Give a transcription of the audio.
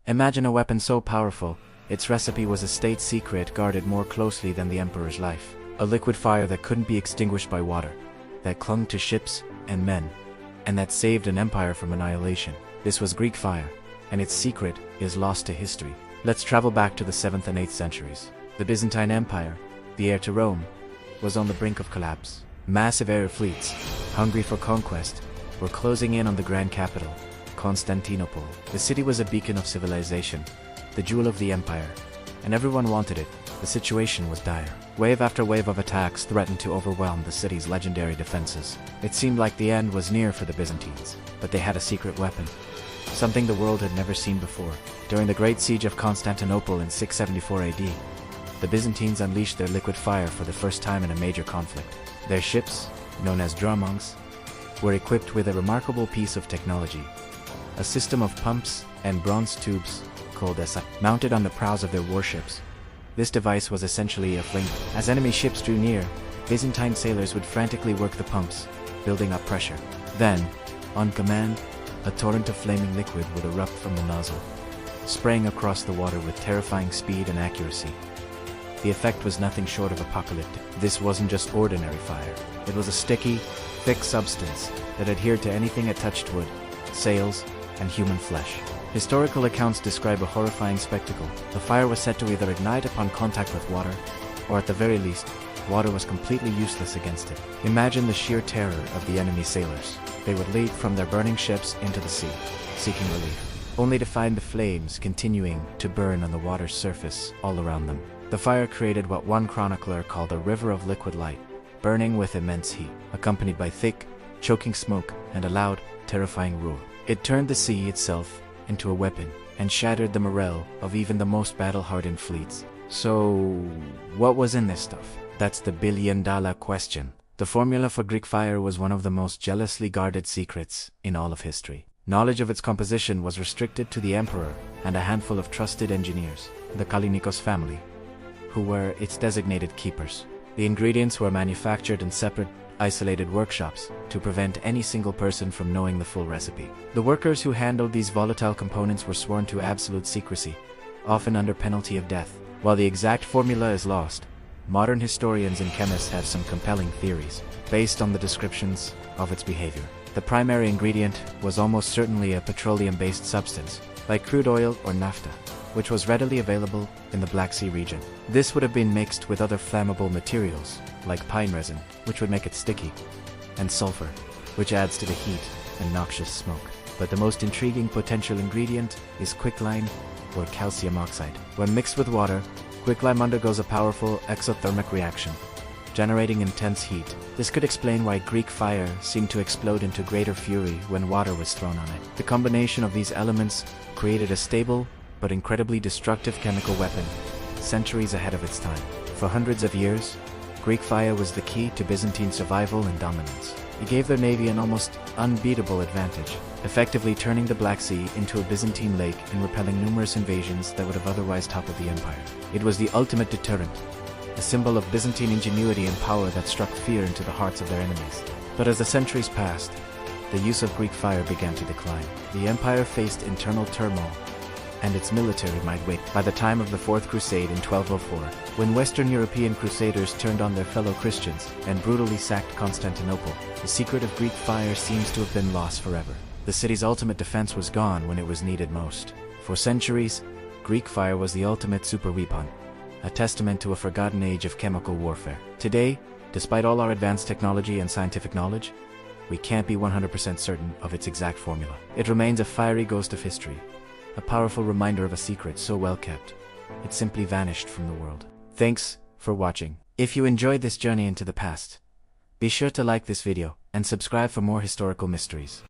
Imagine a weapon so powerful, its recipe was a state secret guarded more closely than the emperor's life. A liquid fire that couldn't be extinguished by water, that clung to ships and men, and that saved an empire from annihilation. This was Greek fire, and its secret is lost to history. Let's travel back to the 7th and 8th centuries. The Byzantine Empire, the heir to Rome, was on the brink of collapse. Massive air fleets, hungry for conquest, were closing in on the grand capital, Constantinople. The city was a beacon of civilization, the jewel of the empire, and everyone wanted it. The situation was dire. Wave after wave of attacks threatened to overwhelm the city's legendary defenses. It seemed like the end was near for the Byzantines, but they had a secret weapon, something the world had never seen before. During the Great Siege of Constantinople in 674 AD, the Byzantines unleashed their liquid fire for the first time in a major conflict. Their ships, known as dromongs, were equipped with a remarkable piece of technology, a system of pumps and bronze tubes called essa, mounted on the prows of their warships. This device was essentially a flame. As enemy ships drew near, Byzantine sailors would frantically work the pumps, building up pressure. Then, on command, a torrent of flaming liquid would erupt from the nozzle, spraying across the water with terrifying speed and accuracy. The effect was nothing short of apocalyptic. This wasn't just ordinary fire. It was a sticky, thick substance that adhered to anything it touched: wood, sails, and human flesh. Historical accounts describe a horrifying spectacle. The fire was said to either ignite upon contact with water, or at the very least, water was completely useless against it. Imagine the sheer terror of the enemy sailors. They would leap from their burning ships into the sea, seeking relief, only to find the flames continuing to burn on the water's surface all around them. The fire created what one chronicler called a river of liquid light, burning with immense heat, accompanied by thick, choking smoke and a loud, terrifying roar. It turned the sea itself into a weapon and shattered the morale of even the most battle-hardened fleets. So, what was in this stuff? That's the billion-dollar question. The formula for Greek fire was one of the most jealously guarded secrets in all of history. Knowledge of its composition was restricted to the emperor and a handful of trusted engineers, the Kallinikos family, who were its designated keepers. The ingredients were manufactured in separate, isolated workshops to prevent any single person from knowing the full recipe. The workers who handled these volatile components were sworn to absolute secrecy, often under penalty of death. While the exact formula is lost, modern historians and chemists have some compelling theories based on the descriptions of its behavior. The primary ingredient was almost certainly a petroleum-based substance, like crude oil or naphtha, which was readily available in the Black Sea region. This would have been mixed with other flammable materials, like pine resin, which would make it sticky, and sulfur, which adds to the heat and noxious smoke. But the most intriguing potential ingredient is quicklime, or calcium oxide. When mixed with water, quicklime undergoes a powerful exothermic reaction, generating intense heat. This could explain why Greek fire seemed to explode into greater fury when water was thrown on it. The combination of these elements created a stable but incredibly destructive chemical weapon, centuries ahead of its time. For hundreds of years, Greek fire was the key to Byzantine survival and dominance. It gave their navy an almost unbeatable advantage, effectively turning the Black Sea into a Byzantine lake and repelling numerous invasions that would have otherwise toppled the empire. It was the ultimate deterrent, a symbol of Byzantine ingenuity and power that struck fear into the hearts of their enemies. But as the centuries passed, the use of Greek fire began to decline. The empire faced internal turmoil, and its military might wait. By the time of the Fourth Crusade in 1204, when Western European crusaders turned on their fellow Christians and brutally sacked Constantinople, the secret of Greek fire seems to have been lost forever. The city's ultimate defense was gone when it was needed most. For centuries, Greek fire was the ultimate super weapon, a testament to a forgotten age of chemical warfare. Today, despite all our advanced technology and scientific knowledge, we can't be 100% certain of its exact formula. It remains a fiery ghost of history, a powerful reminder of a secret so well kept, it simply vanished from the world. Thanks for watching. If you enjoyed this journey into the past, be sure to like this video and subscribe for more historical mysteries.